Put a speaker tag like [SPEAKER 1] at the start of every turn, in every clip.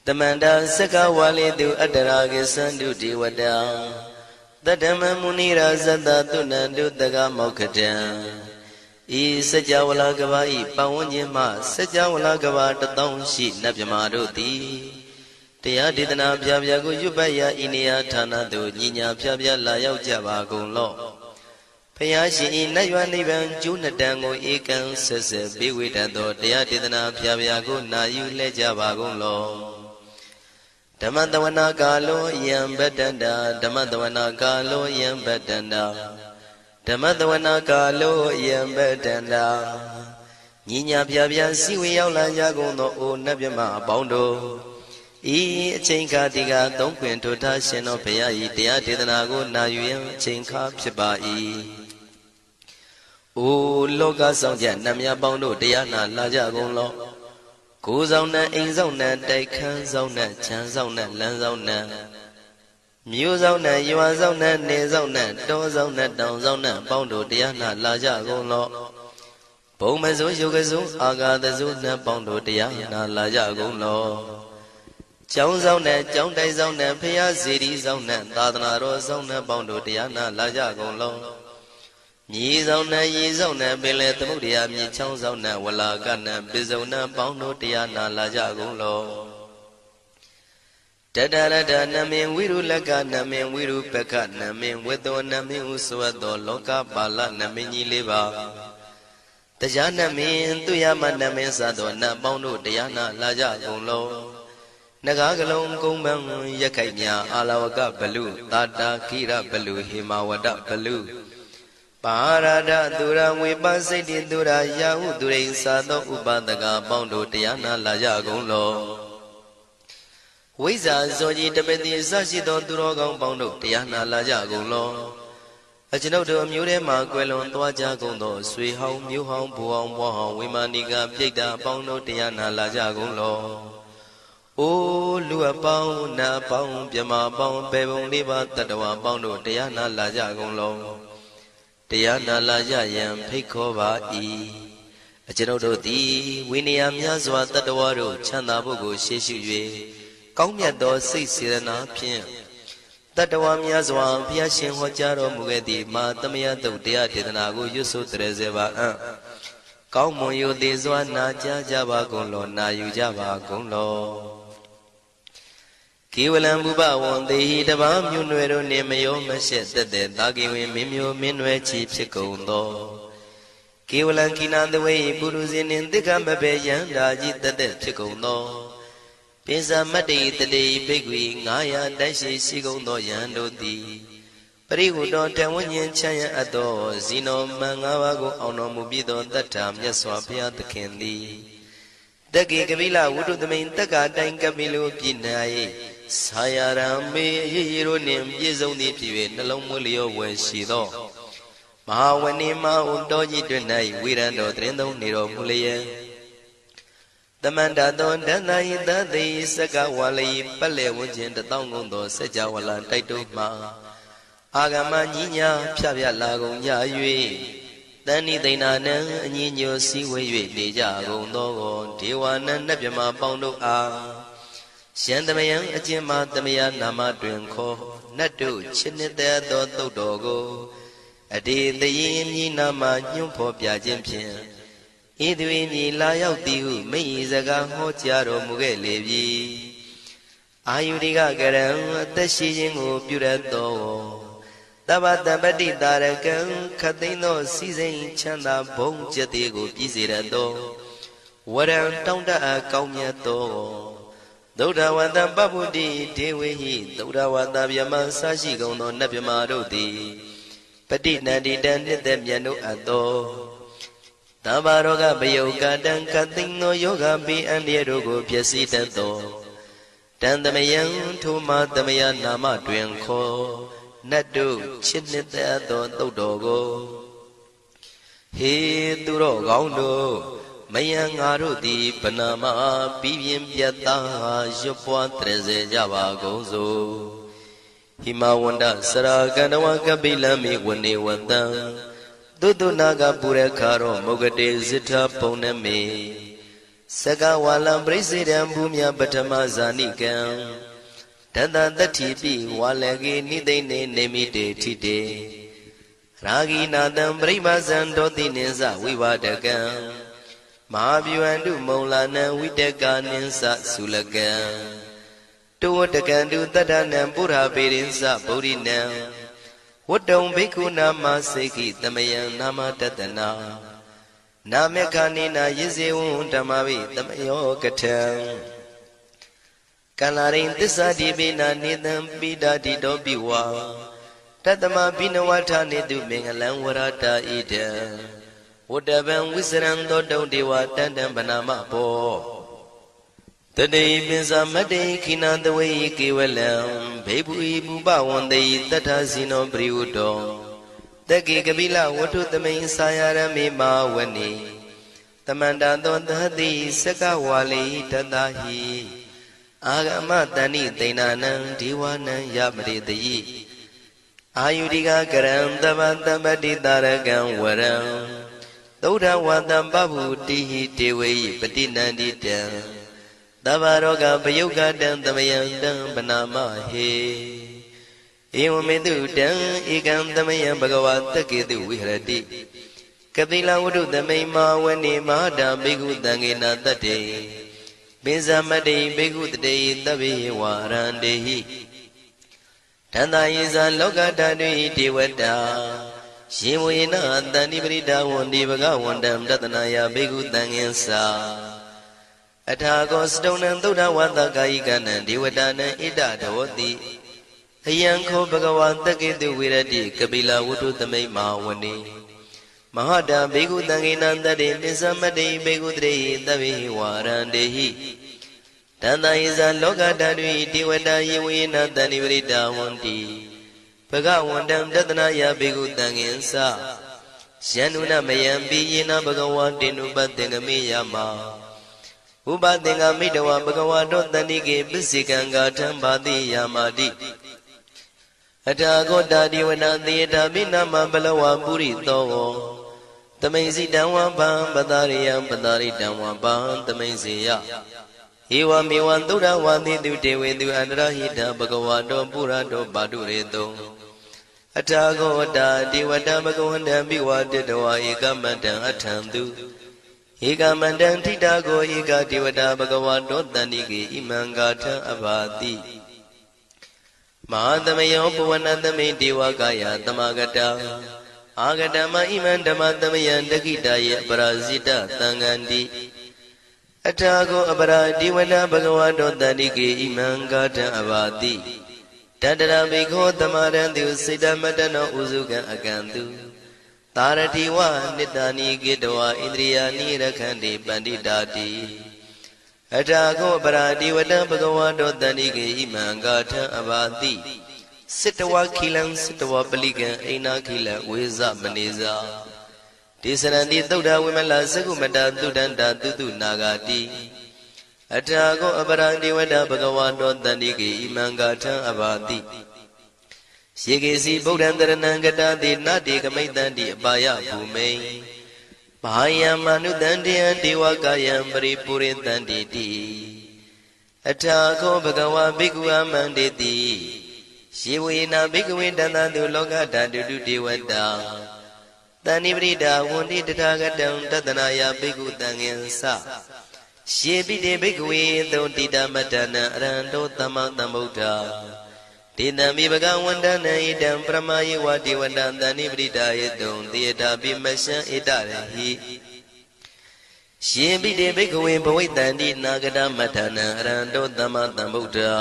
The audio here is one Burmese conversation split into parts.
[SPEAKER 1] Tamanda Saka Walidu Adaragi Sandu Diwada Tadama Munira Zada Tunandu Daga Mokatan E Sajawala Gavai Pawanyama Sajawala Gavata Townshi Nabyamaroti Tia Didana Pyago Yubaya Inia Tanadu Nina Pyabya Layao Javagun Law Payashi Nayanivan Junadango Ekan Sese Biwitado Tia Didana Pyago Nayu Lejavagun Law Damandawana Galo Yam Bedanda Damandawana Galo Yam Bedanda Damandawana Galo Yam Bedanda Nina Pyabya Siwi Yaula Yagono O Nabyama Bondo E Chinka Diga Don't Quinto Tashino Payai Tia Didanago Nayu Chinka Pibai O Loga Sonja Namya Bondo Diana Lajagon Go zona, in zona, they can zona, chan zona, land zona. Mu zona, you are zona, ne zona, do zona, down zona, bondo, diana, laja golo. Pomazo, yogazo, aga the zona, bondo, diana, laja golo. Chow zona, John day zona, pia city zona, dadana zona, bondo, diana, laja golo. Ye zona, ye zona, billet the mudia, me chow zona, walla gana, bizona, bondo, diana, laja golo. Dadada, namin, wiru laga, namin, wiru peka, namin, wedo, namin, uswado, loka, bala, namin, liva. Tajana min, tuyama, namin, sado, na bondo, diana, laja golo. Nagagalong kumbang, yakanya, alawaka, balu, tata, kira, balu, himawada, balu. Parada Dura Wibasiti Dura Yahu Dure Sado Ubadaga Bondo Tiana Laja Golo Wiza Zoji Tabeti Sashido Durogang Bondo Tiana Laja Golo Ajinodo Murema Quelon Tuaja Gondo Sui Hong Mu Hong Buong Wahong Wimaniga Pida Bondo Tiana Laja Golo O Lua Pong Na Pong Piama Pong Pebong Liba Tatawa Bondo Tiana Laja Golo Tiana Laja Yam Pekova E. A general D. Winniam Yazwa Tadawaro, Chanabogo, Sheshu, Komiado, 6 Pien. Tatawam Yazwa, Piashin Hojaro Mugedi, Matamia do Dia Tidanago, Yusu Trezeva. Kaumoyo de Zwana Java Golo, Na Yujava Golo. Kiwalam Buba one day he the Bam Yunuero Nemayo Mashet the Dagi Mimio Minwe Chief Secondo. Kiwalan Kinan the way Buruzin in the Gambabe Yandaji the dead Secondo. Pisa Mati the day Bigwi, Naya Dashi Secondo Yando di. Periudo Tawanyan Chaya Ado, Zino Mangawago Ono Mubido that time Yaswapia the Candy. The Gigavilla would do the main Taka Dangabilu Pinai. Sayarame Hiro name Yezoni Pive, Nalomulio was she though. Mahawanima Undoji Dunai, Wirando Trendo Niro Mulia. The Mandadon Danai, the day Sakawali, Pale Wujin, the Tongundo, Sajawala, Taituma. Agama Nina, Pavia Lago, Yayue. Dani de Nana, Nino Siwe, Dejago, Nogo, Tiwana, Nabima Pondo A. Shandamayang Ajima Damaya Nama Drinko, Natu, Chinita do Dogo, a day the yin Nama Yumpo Piajimpian. Idwini Layao Diu, Meizaga Hotiaro Mugelevi. Ayudiga Garam, the Shijingo Purato. Tabata Badi Daragan, Katino, Season Chanda, Bong Jatigo, Pizirado. What am Tonda Kaumiato? Doda Wanda Babudi, Dewi, Doda Wanda Yaman Sashi Gono Nabimarodi, Padina didn't them Yano Ado. Tabaroga Bayoga, Dan Katino Yoga be and Yerogo Piacito. Dandamayan to Madamaya Nama Dwenko, Nadu, Chinita Dodogo. He Duro Gaundo. Mayang Arudi Panama Bibian Piata Jopua Treze Java Gozo Himawanda Saraganawa Kabila me when they went down Dudu Naga Purekaro Mogade Zita Poneme Saka walam presidam bumya batama zanikam Tata tatipi walagi nidene nemite tite Ragi nadam brahmazan doti ninsa vivadakam Mahabhyuandu maulana vidaka ninsa sulakam Tuwatakandu tadanam pura pirinsa bodhinam Wadam bhikkhu nama seki tamayam nama tatana Namekanina yizewun tamavi tamayo katam Kalarin tissa dibina nidam bida dido biwa Tatama binawata nidu mengalang warata ida Wadaban wisran dodong dewa tandam banama po Today binsa made kinandaway kiwalam Bebu ibu bawande tatasino briudo Dagi kabila watu tamayin sayara me mawani Tamanda don dadi saka wali tadahi Agama tani tainanan diwanan yamridayi Ayudiga karam tabadabadi taragan waram Dauda wadam babu tihi tewe patinandita Tabaroga payoga dan tamayandam banama he Ewamedu dan ikam tamayam bhagavata kedu vihrati Kapila wudu tamay mawani mahada bhikkhu tangena tate Binsamade bhikkhu tate tabi warandehi Tanda yisa loka tadwi devata Shimuyena tani prita wandi bhagavandam tatanaya bhikkhu tangensa Athago stonam tuda wata kaikanan devatanan ida dhavati Ayanko bhagavata kedu virati kapila wudu tamay mawani Mahada bhikkhu tangena tate binsamade bhikkhu tate tabi warandehi Tanda isa loka tadwi devata yewena tani prita wandi Bhagavandam tatanaya bhikkhu tangensa Syanuna mayampi yena bhagavantinu patengami yama Upatenga midawa bhagavato tanike pisikanga thambati yamati Athago tadiwana thiyata binama balawa puri togo Tamaisi damwa bham padariyam padaritam bham tamaisiya Ewa mewan tuda wandi tu dewe tu andrahita bhagavato purato padureto Athago tadiwata bhagavandam biwaditawa ekamatang athantu Ekamandam titago eka devata bhagavato tanike imangatha abhati Mahadamayo puvanatame devakaya tamagata Agatama iman dhamatamayan dakitaya parasita tangandi Athago apara devata bhagavato tanike imangatha abhati Tadara bhikho tamarantu siddhamatano usukan akantu Taratiwa nitani gidwa indriyani rakhandi panditati Athago paradivata bhagavato tanike imangatha abhati Sittawa khilam sittawa palikan aina khilam weza maneza Tisarandi thuda vimala sakumata thudanta tutu nagati Athago paradivata bhagavato tanike imangatha abhati Shikesi Buddhantaranang Gatati Nati Kamaitanti Abaya Bhume Mahaya Manutantiyan Devakayam Paripuritanti Athago Bhagava Bhikkhu Amanditi Shivena Bhikkhu Dantantu Lokatatu Devata Tanivrita Wundi Tathagatam Tatanaya Bhikkhu Tangensa Shivite Bhikkhu Dhontita Matana Aranto Tamatambuddha Tidami bhagavandana idam pramayi vati vadantani pritayadum tiyata bimasya itarahi Shimbide bhikkhave bhavaitanti nagata matana aranto tamatambuddha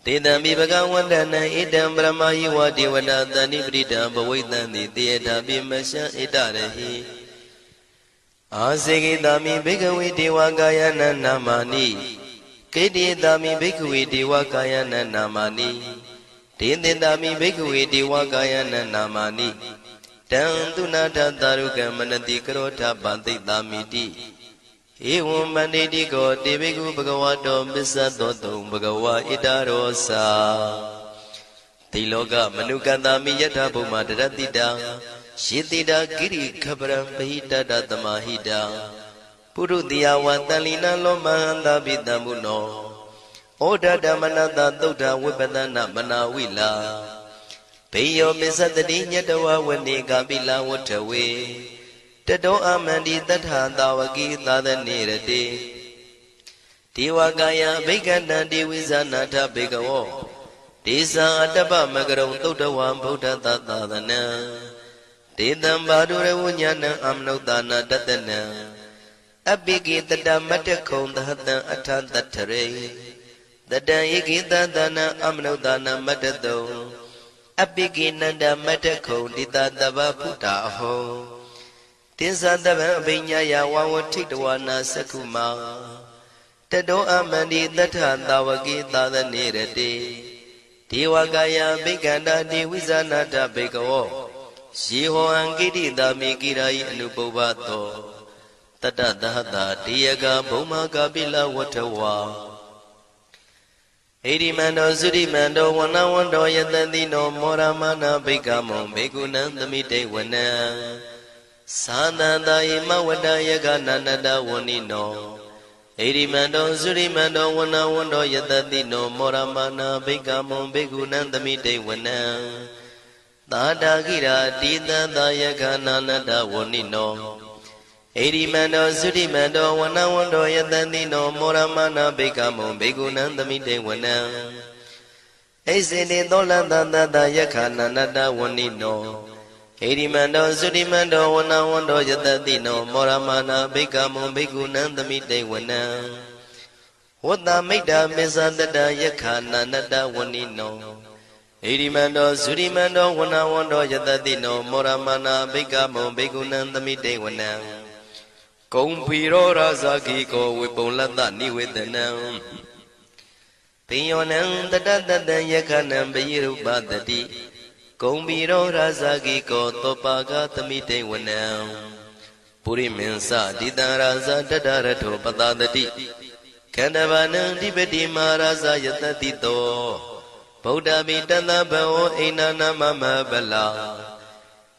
[SPEAKER 1] Tidami bhagavandana idam pramayi vati vadantani pritayadum bhavaitanti tiyata bimasya itarahi Asekitami bhikkhave devakayana namani Kedidami bhikkhave devakayana namani Tindindami bhikkhave devakayana namani Tantunata tarukam manati karota bandhitamiti Evam manditi ko devikku bhagavato missadoto bhagava itarosa Tiloka manukatami yatha bhuma daratita Shitita giri khabaram bahita datamahita ပုရုတိယဝတန်လီနာလောမဟန္တာပိတံမုနောဩဒဓမ္မနတသုဒ္ဓဝိပဒနာမနာဝိလာဘေယောမစ္စတတိညတဝဝနေကပိလဝထဝေတတောအမန္တိတထသာဝကိသာသနေရတိဒေဝကာယဘိက္ခန္တံဒေဝိဇာနာထဘေကဝောဒေဇာအတ္တပမကရုံသုဒ္ဓဝံဗုဒ္ဓသာသနံဒေတံဘာဒုရဝဉာဏံအမနုဿာနာတတနံအပိကိတတမတ္တခုံသဟတံအထတထရေတတံဧကိတသနံအမနုဿာနာမတ္တတုံအပိကိနန္ဒမတ္တခုံတိတတဗ္ဗဖုတာအဟောတင်္ဇာတဗံအဘိညာယဝဝထိတဝနာသက္ခုမာတတောအမန္တိတထသာဝကိသာသနေရတိဒေဝကာယဘိက္ခန္တာဒေဝိဇာနာတဘေကဝောယေဟောအံကိတိတာမိကိရာယအနုပုဗ္ဗသောတတသဟတာတေယကဘုံမာကပိလဝထဝါဣရိမန္တောသုရိမန္တောဝနဝန္တောယတတိနောမောရမနာဘိက္ခမောဘေကုဏံသမိတေဝနံသာသန္တာယမဝတ္တယကနန္တဝနိနောဣရိမန္တောသုရိမန္တောဝနဝန္တောယတတိနောမောရမနာဘိက္ခမောဘေကုဏံသမိတေဝနံသာတာကိရာတိတံသာယကနန္တဝနိနောဣရိမန္တောသုရိမန္တောဝနဝန္တောယတတိနောမောရမနာဘိက္ခမောဘေကုဏံသမိတေဝနံဣစေတေသောလန္တတတယခနန္တဝနိနောဣရိမန္တောသုရိမန္တောဝနဝန္တောယတတိနောမောရမနာဘိက္ခမောဘေကုဏံသမိတေဝနံဝတ္တမိတ္တမစ္ဆတတယခနန္တဝနိနောဣရိမန္တောသုရိမန္တောဝနဝန္တောယတတိနောမောရမနာဘိက္ခမောဘေကုဏံသမိတေဝနံကုံဖီရောရာဇာကိကောဝေပုံလတ္တနိဝေဒနံပိယောနံတတတတံယခနံပိရုပတတိကုံဖီရောရာဇာကိကောသောပါကသမိတေဝနံပုရိမင်းစဒီတံရာဇာတတရထောပတတတိခန္ဓဗာနံဒီပတိမာရာဇာယတတိတောဗုဒ္ဓမိတတဘောအိနာနာမမဗလာ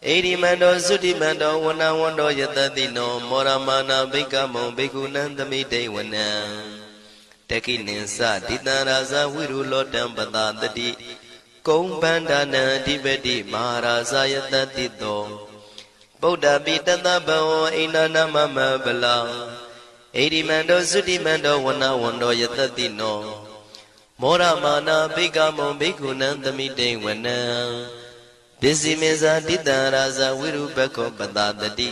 [SPEAKER 1] ဣရိမန္တောသုတိမန္တောဝနဝန္တောယတတိနောမောရမနာဘိက္ခမောဘေကုဏံသမိတေဝနံတခိနိသဒိတံရာဇဝိရုလောတံပတတတိကုံဗန္ဒနံအဓိပတိမဟာရာဇယတတိတောဗုဒ္ဓပိတတဘောအိနာနာမမဗလာဣရိမန္တောသုတိမန္တောဝနဝန္တောယတတိနောမောရမနာဘိက္ခမောဘေကုဏံသမိတေဝနံပစ္စည်းမေဇာတိတံရာဇဝိရုပခောပတတတိ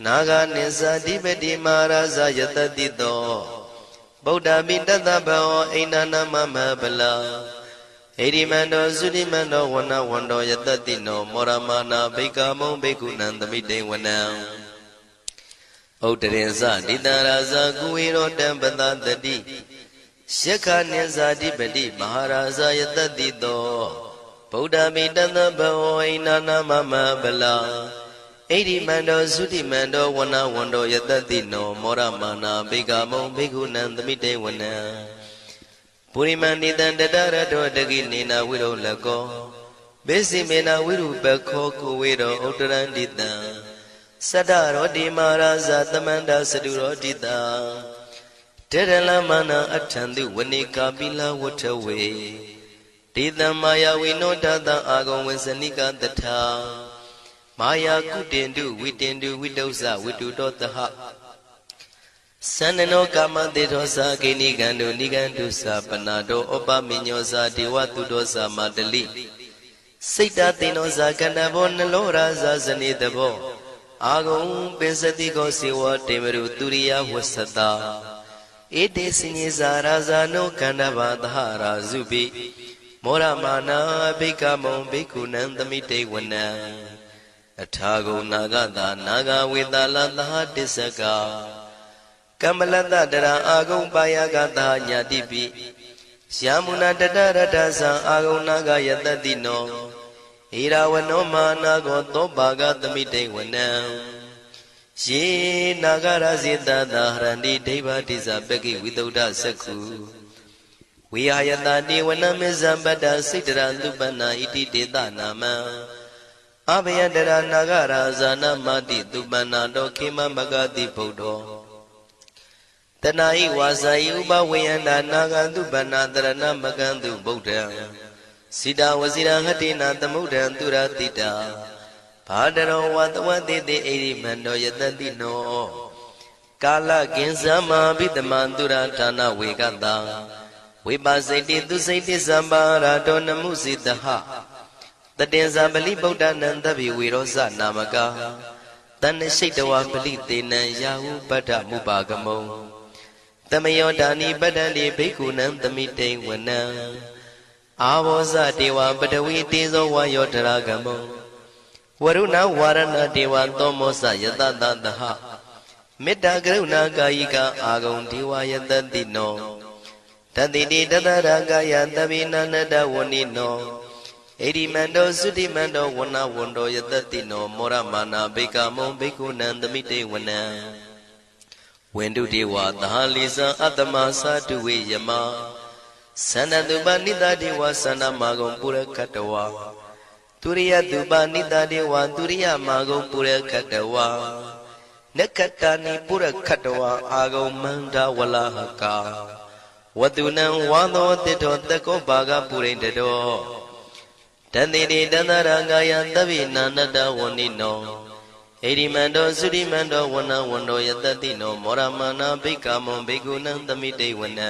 [SPEAKER 1] နာဂာနိသဓိပတိမဟာရာဇယတတိတောဗုဒ္ဓမိတတဘောအိန္ဒနာမမဗလာဣရိမန္တောသုတိမန္တောဝနဝန္တောယတတိနောမောရမနာဘိက္ခမောဘေကုဏံသမိတေဝနံဥဒရင်ဇတိတံရာဇကုဝေရောတံပတတတိယက္ခနိသဓိပတိမဟာရာဇယတတိတောဗုဒ္ဓမိတတဘောအိန္ဒနာမမဗလာဣရိမန္တောသုတိမန္တောဝနဝန္တောယတတိနောမောရမနာဘိက္ခမောဘေကုဏံသမိတေဝနံပုရိမန္တိတံတတရတောတကိနေနာဝိရုလကောဘေစီမေနာဝိရုပခောကုဝေရောဥတရန္တိတံသတ္တရောတိမာရာဇသမန္တာစတုရောတိတံတေရလမနာအထံတုဝနေကာပိလဝထဝေဒေတံမာယဝိနောတတံအာဂုံဝေစနိကတထာမာယာကုတင်တုဝိတင်တုဝိတုဇဝိတုတောတဟသန္နနောကာမတေသောသာကိနိကံတုနိကံတုသာပနာတောဩပမိညောသာဒေဝတုတောသာမတလိစိတ်တသိနောသာကန္တဘောနလောရာဇာဇနိတဘောအာဂုံပင်စတိကောစေဝတေမရုသူရိယဝသတာဧတေစဉ္ဇာရာဇာနောကန္တဘာသဟရာဇုပိမောရမနာဘိက္ခမောဘေကုဏံသမိတေဝနံအထာဂုံနာဂတာနာဂဝေတလသဟတစ္စကကမ္မလတ္တတရာအာဂုံပါယကတာညာတိပိယာမုနာတတရတ္တသံအာဂုံနာဂယတတိနောဣရာဝနောမာနာကောသောပါကသမိတေဝနံယေနာဂရဇိတသာဟရန္တိဒိဗ္ဗတိဇပကိဝိသုဒ္ဓသက္ခုဝိဟာယတတိဝနမေဇံပတ္တစိတ္တရသုပနာဣတိတေသနာမံအဘယတရနာဂရာဇာနမတိသုပနာတောခေမမဂတိဗုဒ္ဓော တဏှာဤဝါစာဤဥပဝေယန္တာနာဂန္တုပဏတရဏမကန္တုဗုဒ္ဓံစိတာဝစီရဟတိနာသမုဒ္ဒံသူရတိတာဘာတရောဝတဝတိတိဣရိမန္တောယတတိနောကာလကင်္စမဘိတမံသူရဌာနဝေကတံဝိပါစိတိသူစိတိသံပါရာတောနမှုစိတဟတတင်္ဇာပလိဗုဒ္ဓနံတဗ္ဗိဝေရောဇနာမကတဏ္ဏရှိတဝပလိသေနံယာဟုပတ္ထမုပါကမုံတမယောဒာနိပတ္တန္တိဘိက္ခုနံသမိတိဝနံအာဘောဇတေဝပတဝီတေဇောဝါယောတရာကမုံဝရုဏဝါရဏတေဝသောမောစယတတတဟမေတ္တာကရုဏာကာယိကအာဂုံဒေဝယတတိနောတတိတိတတရာကာယတဗိနနတဝဏိနောဣရိမန္တောသုတိမန္တောဝဏဝန္တောယတတိနောမောရမာနာဘိကမုံဘိက္ခုနံသမိတေဝနံဝန္တုတေဝသဟလိဇံအတ္တမသာတုဝေယမသန္တတုပနိတတေဝသန္တမာဂုံပုရခတဝါទុរិយតុបនិតាទេវទុរិយមាဂုံပုရခတဝါနက္ခတာနိပုရခတဝါအာဂုံမန္တဝလဟကာဝတုနံဝါသောတိတောတကောဘာဂပုရိန္တတောတန္တိတိတန္တရာဂာယသဗ္ဗိနာနတဝဏိနောဣရိမန္တောသုရိမန္တောဝနဝန္တောယတတိနောမောရမနာဘိက္ခမုံဘိက္ခုနံသမိတေဝနံ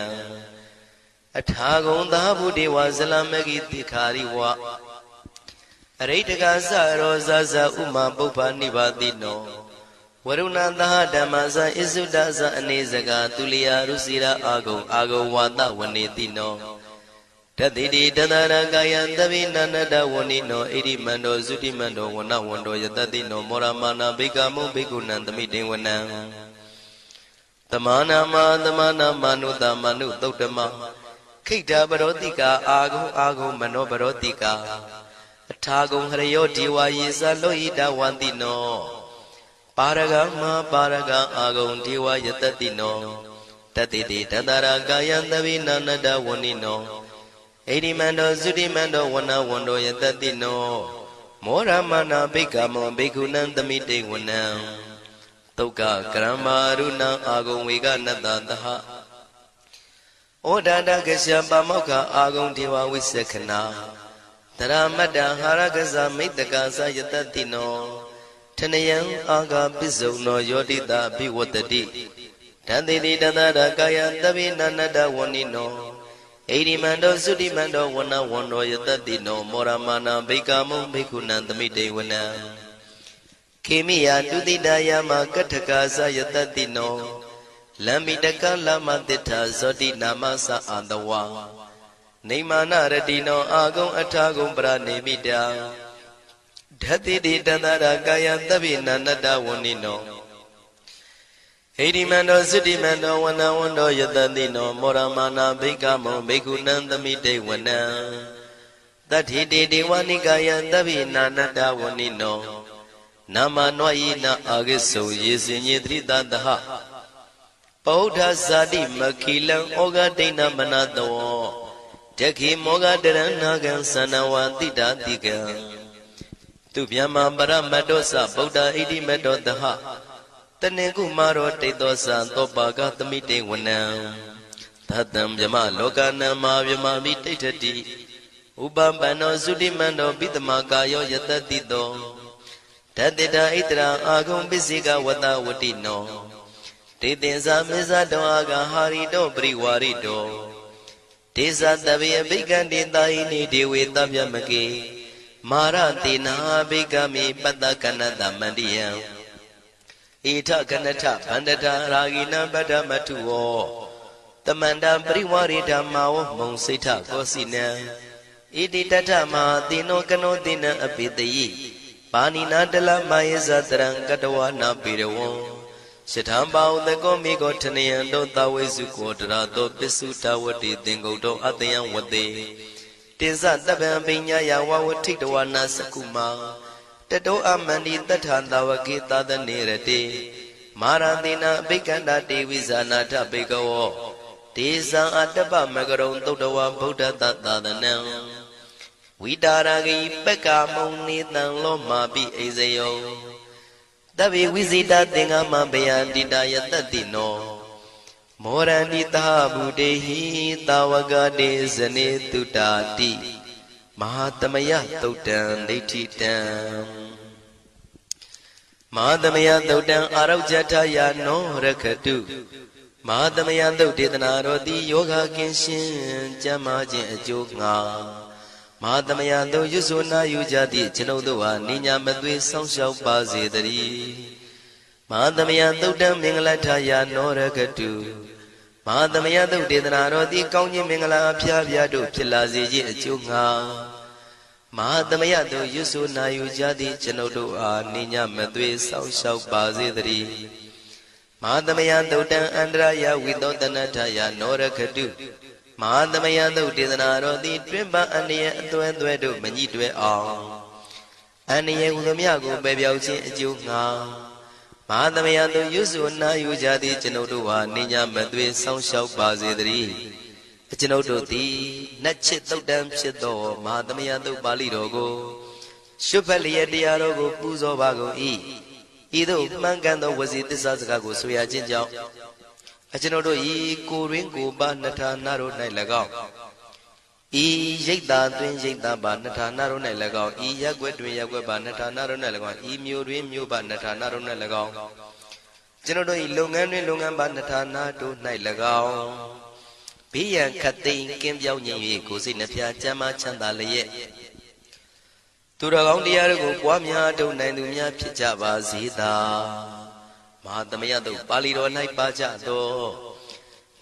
[SPEAKER 1] အထာဂုံသာဗုဒေဝဇလမဂိတိခာရိဝအရိတကသရောဇဇဥမာပုပ္ပနိပါတိနောဝရုဏသဟဓမ္မဇဣစုဒဇအနေစကာသူလျာရုစီရာအာဂုံဝါတဝနေတိနောတတိတိတတရကာယံသဗိနန္တဝဏိနောဣရိမန္တောသုတိမန္တောဝနဝန္တောယတတိနောမောရမာနာဘိကမုံဘိက္ခုနံသမိတေဝနံသမာနာမနုတမနုသုတ်တမခိတ္တပရောတိကာအာဂုံမနောပရောတိကာအထာဂုံဟရယောဒေဝယေဇလောဣတဝန္တိနောပါရဂမပါရဂအာဂုံဒေဝယတတိနောတတိတိတတရာကာယံသဗိနန္တဝဏိနောဣရိမန္တောသုတိမန္တောဝနဝန္တောယတတိနောမောရမနာဘိက္ခမောဘိက္ခုနံသမိတေဝနံသုက္ကကရမရုဏံအာဂုံဝေကနတသဟဩဒန္တကရှပမောက္ခအာဂုံဒေဝဝိသခနာတရမတ္တဟာရကဇမိတ္တကသယတတိနောထနယံအာဂပိစုံနောယောတိတာဘိဝတ္တိတန္တိတိတတရကာယသဗ္ဗိနန္တဝဏိနောဣရိမန္တောသုတိမန္တောဝနဝန္တောယတတိနောမောရမာနာဘိကမုံဘိက္ခုနံသမိတေဝနံခေမိယတုတိတယမကထကာသယတတိနောလမ္မိတကလမတိထာဇောတိနာမသအာတဝါနေမာနရတိနောအာဂုံအထာဂုံပရနေမိတာဓတ္တိတိတတရာကာယသဗ္ဗိနန္တဝဏိနောဣရိမန္တောသုတိမန္တောဝနဝန္တောယတတိနောမောရမာနာဘိကမုံဘိက္ခုနံသမိတေဝနံတတ္ထိတိဒေဝနိကာယသဗ္ဗိနာနတဝဏိနောနာမနောယိနာအာဂိစုံယေစင်ညေတိတတဟပောဓဇာတိမခိလံဩဃဒိဏမနတောတခိမောဂတရဏကံသနဝတိတာတိကံသူဗျမပရမတ္တောသဗုဒ္ဓဣတိမတ္တောတဟတနေကုမာရောတိတောသသောပါကသမိတေဝနံသတ္တံဗျမလောကနံမာဗျမမိတိဋ္ဌတိဥပပန္နောသုတိမန္တောပိတမကာယောယတတိတောတတေတာဣတရာအာဂုံပစ္စေကဝတဝတိနောတေသင်္ဇာမေဇတောအာဂဟာရိတောပရိဝါရိတောဒေဇတဗေဘိကံတေတာယိနိဒေဝေတဗျမကေမာရတေနာဘိကမိပတ္တကနတမန္တိယံဣထကနထဗန္တတာရာဂိနံပတ္တမထုဝောတမန္တပရိဝါရိဓမ္မာဝမုံစိဋ္ဌကောစီနံဣတိတထမဟာတိနောကနောတိနံအပိတယိပါဏိနာတလမယေဇတရံကတဝနာပိရဝံရှထံပါဥတကောမိကောထနယံတောသဝေစုကောတရာတောပစ္စုတဝတိသင်္ကုတ်တောအတယံဝတေတေဇတပံပိညာယဝဝထိတဝနာစကုမာတတောအမန္တိတထံတဝကေသာသနေရတေမာရတိနာအဘိက္ခန္တာတေဝိဇာနာထဘေကဝောဒေဇံအတ္တပမကရုံသုတ်တဝဗုဒ္ဓတသာသနံဝိတာရဂိပက္ကာမုံနေတံလောမာပိအိဇယောတဗေဝိဇိတသင်္ဃမဘယန္တိတယတတိနော မောရဏိတာဗုတေဟိတာဝကတေဇနေတုတာတိမဟာသမယသုတ်တံဒိဋ္ဌိတံမဟာသမယသုတ်တံအာရောဇထယာနောရခတုမဟာသမယသုတ်ဒေသနာတော်သည်ယောဂကင်းရှင်းကျမ်းမာခြင်းအကျိုးငါမဟာသမယသုတ်ရွဆိုနာယူကြသည့်ကျွန်ုပ်တို့ဟာနိညာမသွေဆောင်းလျှောက်ပါစေတည်းမဟာသမယသုတ်တံမင်္ဂလထယာနောရခတုမဟာသမယသုတ်ဒေသနာတော်သည်ကောင်းခြင်းမင်္ဂလာအဖျားဖျားတို့ဖြစ်လာစေခြင်းအကျိုးငါမဟာသမယသုတ်ရွဆိုနာယူကြသည့်ကျွန်ုပ်တို့အားနိညာမသွေဆောင်းလျှောက်ပါစေတည်းမဟာသမယသုတ်တံအန္တရာယဝိသောတနထယာနောရခတုမဟာသမယသုတ်ဒေသနာတော်သည်တွင်ပအန္တရာယ်အသွဲသွဲတို့မညှိတွဲအောင်အန္တရာယ်ဟူသည်ကိုပယ်ပြောက်ခြင်းအကျိုးငါမဟာသမယသုတ်ရွဆိုနာယူကြသည့်ကျွန်ုပ်တို့ဟာနိညာမသွေဆောင်းလျှောက်ပါစေတည်းကျွန်ုပ်တို့သည်နတ်ချစ်သုတ်တံဖြစ်သောမဟာသမယသုတ်ပါဠိတော်ကိုရှုဖတ်လျက်တရားတော်ကိုပူဇော်ပါကုန်၏ဤသို့မှန်ကန်သောဝစီသစ္စာစကားကိုဆိုရခြင်းကြောင့်ကျွန်ုပ်တို့ဤကိုရင်းကိုပါနှထာနာတို့၌၎င်းဤရိတ်တာတွင်ရိတ်တာပါနှထာနာတို့၌၎င်းဤရက်ွက်တွင်ရက်ွက်ပါနှထာနာတို့၌၎င်းဤမြို့တွင်မြို့ပါနှထာနာတို့၌၎င်းကျွန်ုပ်တို့ဤလုပ်ငန်းတွင်လုပ်ငန်းပါနှထာနာတို့၌၎င်းဘေးရန်ခတ်သိမ်းကင်းပြောင်းခြင်း၍ကိုယ်စိတ်နှဖျားချမ်းသာချမ်းသာလျက်သူတော်ကောင်းတရားတို့ကိုပွားများထုတ်နိုင်သူများဖြစ်ကြပါစေသာမဟာသမယသုတ်ပါဠိတော်၌ပါကြသော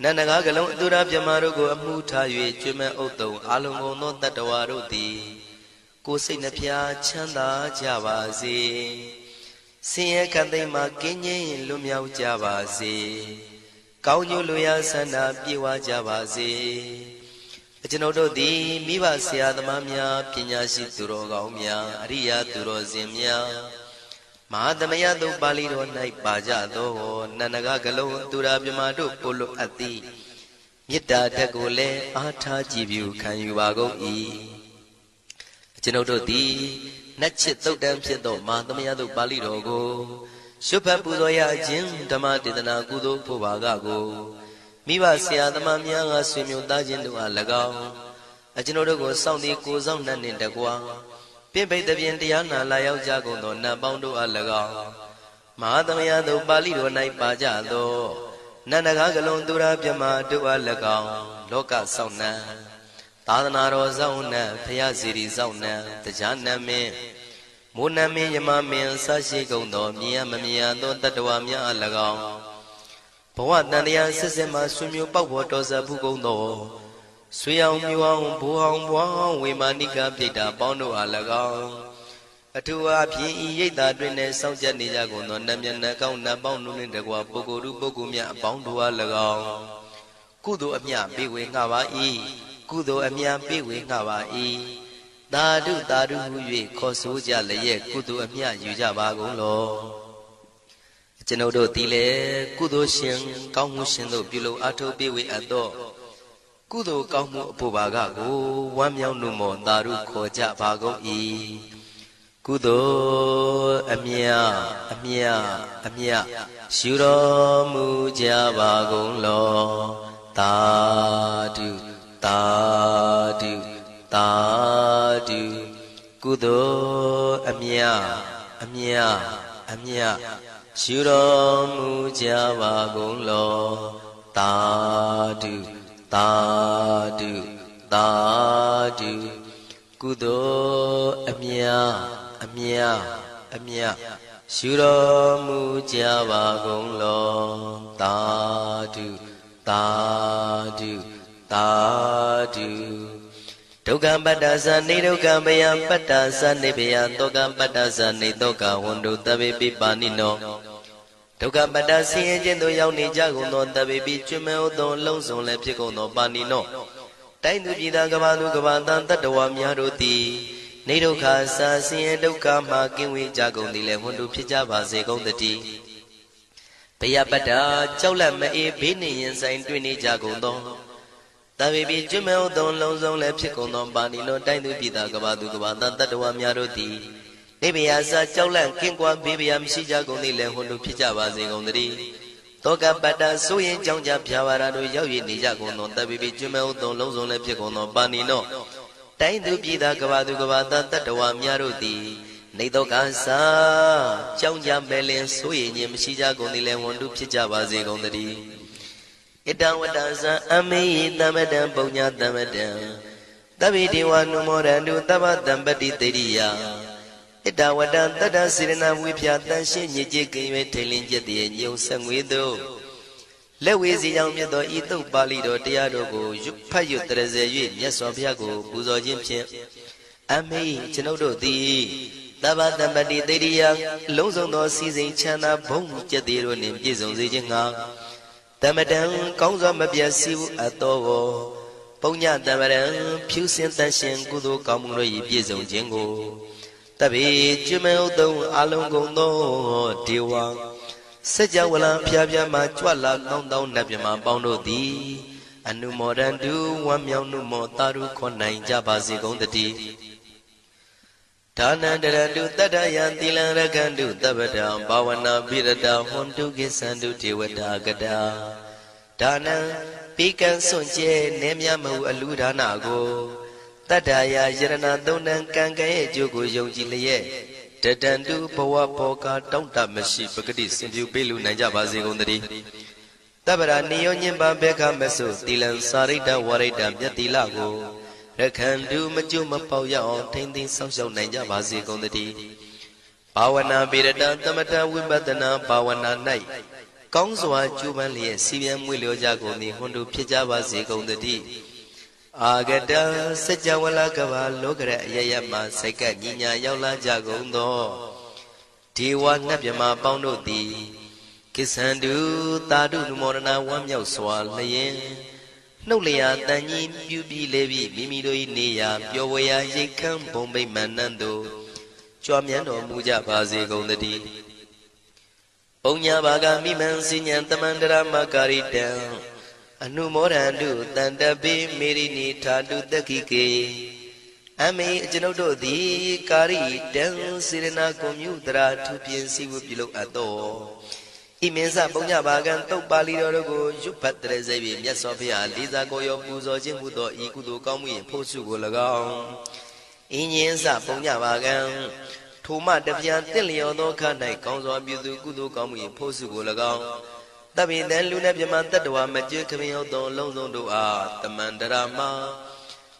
[SPEAKER 1] နန္ဒကားကလုံးအတူရပြမတို့ကိုအမှုထား၍ကျွမ်းမဲ့ဥတုံအာလုံးကုန်သောတတ္တဝါတို့သည်ကိုယ်စိတ်နှဖျားချမ်းသာကြပါစေဆင်းရဲခတ်သိမ်းမှကင်းငြိမ်းလွတ်မြောက်ကြပါစေကောင်းကျိုးလိုရာဆန္ဒပြေဝကြပါစေကျွန်ုပ်တို့သည်မိဘဆရာသမားများပညာရှိသူတော်ကောင်းများအရိယာသူတော်စင်များမဟာသမယသုတ်ပါဠိတော်၌ပါကြသောနန္ဒကကလုံးသူရာမြမတို့ပို့လို့အပ်သည်မေတ္တာဓာတ်ကိုလည်းအားထားကြည်ပြုခံယူပါကုန်၏ကျွန်ုပ်တို့သည်နတ်ချစ်သုတ်တံဖြစ်သောမဟာသမယသုတ်ပါဠိတော်ကိုရှုဖတ်ပူဇော်ရခြင်းဓမ္မဒေသနာကုသိုလ်ဖို့ပါကကိုမိဘဆရာသမားများကဆွေမျိုးသားချင်းတို့အား၎င်းကျွန်ုပ်တို့ကိုစောင့်တည်ကိုဆောင်နှံ့နှင့်တကွာပြင့်ပိတ်သဖြင့်တရားနာလာရောက်ကြကုန်သောနတ်ပေါင်းတို့အား၎င်းမဟာသမယသုတ်ပါဠိတော်၌ပါကြသောနန္ဒကားကလုံးသူရာပြမတို့အား၎င်းလောကဆောင်နှံသာသနာတော်ဆောင်နှံဖရာစီရီဆောင်နှံတရားနတ်မင်းမိုးနမင်းယမမင်းဆရှိကုန်သောမြင်ရမမြင်ရသောတတ္တဝါများအား၎င်းဘဝတန်တရားစစ်စစ်မှဆွေမျိုးပေါက်ပေါ်တော်စပ်ဘူးကုန်သောဆွေအောင်မျိုးအောင်ဘိုးအောင်ဘွားအောင်ဝေမာနိကပြိတ္တာပေါင်းတို့အား၎င်းအထူးအားဖြင့်ဤရိတ်တာတွင်နဲ့စောင့်ကြနေကြကုန်သောနတ်မြတ်နတ်ကောင်းနတ်ပေါင်းတို့နှင့်တကွာပုဂ္ဂိုလ်ပုဂ္ဂိုလ်များအပေါင်းတို့အား၎င်းကုသိုလ်အမြပေးဝေငှပါ၏ကုသိုလ်အမြပေးဝေငှပါ၏သာဓုသာဓုဟု၍ခေါ်ဆိုကြလျက်ကုသိုလ်အမြယူကြပါကုန်လောကျွန်ုပ်တို့သည်လည်းကုသိုလ်ရှင်ကောင်းမှုရှင်တို့ပြုလို့အထောက်ပေးဝေအပ်သောကုသိုလ်ကောင်းမှုအဖို့ပါကကိုဝမ်းမြောက်နှုမောသာဓုခေါ်ကြပါကုန်၏ကုသိုလ်အမြအမြအမြယူတော်မူကြပါကုန်လောသာဓုသာဓုသာဓုကုသိုလ်အမြအမြအမြယူတော်မူကြပါကုန်လောသာဓုသာဓုသာဓုကုသိုလ်အမြအမြအမြယူတော်မူကြပါကုန်လောသာဓုသာဓုသာဓုဒုက္ခပတ္တသနေဒုက္ခမယပတ္တသနေဘယတောကပတ္တသနေတောကဝန္တုတဗေပိပါဏိနောဒုက္ခပတ္တဆင်းရဲခြင်းသို့ရောက်နေကြကုန်သောတဗေပိကျွမဲဥသောလုံးစုံလည်းဖြစ်ကုန်သောပါဏိနောတိုင်းသူပြည်သားကဘာသူကဘာတန်တတ္တဝါများတို့သည်နေဒုက္ခစာဆင်းရဲဒုက္ခမှကင်းဝေးကြကုန်သည်လည်းဝန္တုဖြစ်ကြပါစေကုန်သတည်းဘယပတ္တကြောက်လန့်မအေးဘေးနှင့်ရင်ဆိုင်တွေ့နေကြကုန်သောတဗေပိကျွမဲဥသောလုံးစုံလည်းဖြစ်ကုန်သောပါဏိနောတိုင်းသူပြည်သားကဘာသူကဘာတန်တတ္တဝါများတို့သည်နေဘယစာကြောက်လန့်ကင်းကွာဘေးဘယမရှိကြကုန်သည်လည်းဝန္တုဖြစ်ကြပါစေကုန်သတည်း တောကပတ္တဆိုရင်ကြောင့်ကြဖြာဝါရတို့ရောက်ရနေကြကုန်သောတပိပိကျွမဲဥသုံးလုံးစုံလည်းဖြစ်ကုန်သောပါဏိနောတိုင်းသူပြည်သားကဘာသူကဘာသားတတ္တဝါများတို့သည်နေတော့ကစားကြောင့်ကြမဲ့လင်ဆိုရင်ခြင်းမရှိကြကုန်သည်လည်းဝန်တုဖြစ်ကြပါစေကုန်သတည်းဣတံဝတ္တဇံအမေယတမတံပုံညာတမတံတဗ္ဗေဒေဝနုမောရန္တုသဗ္ဗတံပတိတေရိယဣတဝတ္တတတ္တစေရနာဝိဖြာတန်ရှင်းညစ်ကြေးကင်၍ထိန်လင်းကျက်တည်းညုံဆက်ငွေတို့လက်ဝေစီကြောင့်မြတ်သောဤသုတ်ပါဠိတော်တရားတို့ကိုဖတ်ရွတ်တရစေ၍မြတ်စွာဘုရားကိုပူဇော်ခြင်းဖြင့်အမေကျွန်ုပ်တို့သည်သဗ္ဗတံပတိတေရိယလုံးစုံသောစီစဉ်ချမ်းသာဘုံကျက်တည်းတို့နှင့်ပြည့်စုံစေခြင်းငှာတမတံကောင်းစွာမပြတ်စီဘူးအတော်ကိုပုံညတမရံဖြူစင်တန်ရှင်ကုသိုလ်ကောင်းမှုတို့၏ပြည့်စုံခြင်းကိုတပိကျွမဲဥသုံးအလုံးကုန်သောဒေဝစัจ java လံဖျားဖျားမှကြွလာကောင်းသောနတ်မြမပေါင်းတို့သည်အနုမောဒန္တုဝမ်းမြောက်နုမောတာရုခွန်နိုင်ကြပါစေကုန်တည်းဒါနန္တရတုတတ္တယံသီလံရကန္တုတပ္ပတံဘာဝနာပိရတဟွန်တုကိသန္တုဒေဝတာကတာဒါနံပိကံစွန့်ကျဲနေမြမဟုအလူဒါနကိုတတ္တယာယရဏသုံးတန်ကံကဲ့ရဲ့အကျိုးကိုယုံကြည်လျက်တတန္တုဘဝဘောကတောင့်တမရှိပဂတိစင်ပြူပေးလူနိုင်ကြပါစေကုန်သတည်းတပ္ပရာနိယောညင်ပဘေခမဆုသီလံစာရိတ္တဝရိတ္တမြတ်တိလကိုရခန္တုမကျွမပေါရအောင်ထိမ့်သိမ်းဆောက်ရှောက်နိုင်ကြပါစေကုန်သတည်းဘာဝနာပိရတံသမထဝိပဿနာဘာဝနာ၌ကောင်းစွာကျူးပန်းလျက်စီပြန်မွေလျောကြကုန်သည်ဟွန်တုဖြစ်ကြပါစေကုန်သတည်းအာဂတစัจ java လကဘာလောကရအယယမှစိတ်ကညီညာရောက်လာကြကုန်သောဒေဝနတ်မြမပေါင်းတို့သည်ကိသန္တုသာဓုနုမောဒနာဝမ်းမြောက်စွာလျင်နှုတ်လျာတန်ကြီးပြူပြီးလေပြီးမိမိတို့၏နေရာပျော်ဝေရာရိတ်ခမ်းဘုံဗိမာန်နှံတို့ကြွမြန်းတော်မူကြပါစေကုန်သတည်းပုံညာဘာဂမိမံစဉ္ဉံတမန္တရမကာရိတံအနုမောဒန္တုတန္တပိမေရိနိထာတုတခိကေအမေကျွန်ုပ်တို့သည်ကာရိတံစေရနာကွန်မြူတရာထူပြင်းစီဝပြုလုပ်အပ်သောဣမင်းစပုံညဘာကံတုတ်ပါဠိတော်တို့ကိုရွတ်ဖတ်တရစေပြီးမြတ်စွာဘုရားလေးစားကိုရောပူဇော်ခြင်းဟူသောဤကုသိုလ်ကောင်းမှု၏ဖို့စုကို၎င်းအင်းညင်းစပုံညဘာကံထိုမှတပြန်တင့်လျော်သောခါ၌ကောင်းစွာပြုသူကုသိုလ်ကောင်းမှု၏ဖို့စုကို၎င်းတပိတံလူနဲ့မြမတတ္တဝါမကျွခမင်းဟုတ်သောလုံးစုံတို့အားတမန္တရာမ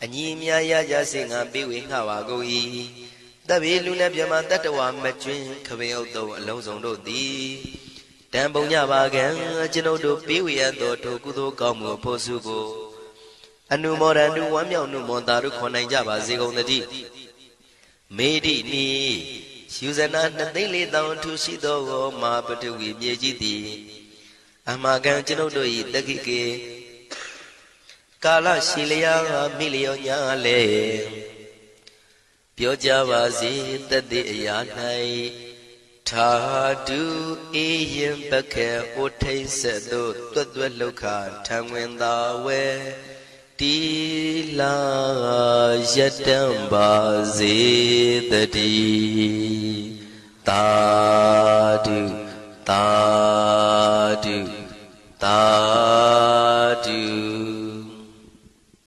[SPEAKER 1] အညီအများရကြစေငါပေးဝေငှပါကုန်၏တပိလူနဲ့မြမတတ္တဝါမကျွခမင်းဟုတ်သောအလုံးစုံတို့သည်တံပုံညပါကံကျွန်ုပ်တို့ပေးဝေရသောထိုကုသိုလ်ကောင်းမှုဖို့စုကိုအနုမောဒန္တုဝမ်းမြောက်နုမောတာတို့ခွန်နိုင်ကြပါစေကုန်သတည်းမေဒိနိယူဇနာ2,400,000ထူရှိသောမဟာပထဝီမြေကြီးသည်အမကံကျွန်ုပ်တို့၏တခိကေကာလရှိလျာမိလျောညာလေပြောကြပါစေတတိအရာ၌ထာတုအေယံပခေဩထိန်ဆက်တို့တွတ်တွတ်လောက်ခထံဝင်သာဝဲတီလာယတံပါစေတတိသာဓုသာဓုသာ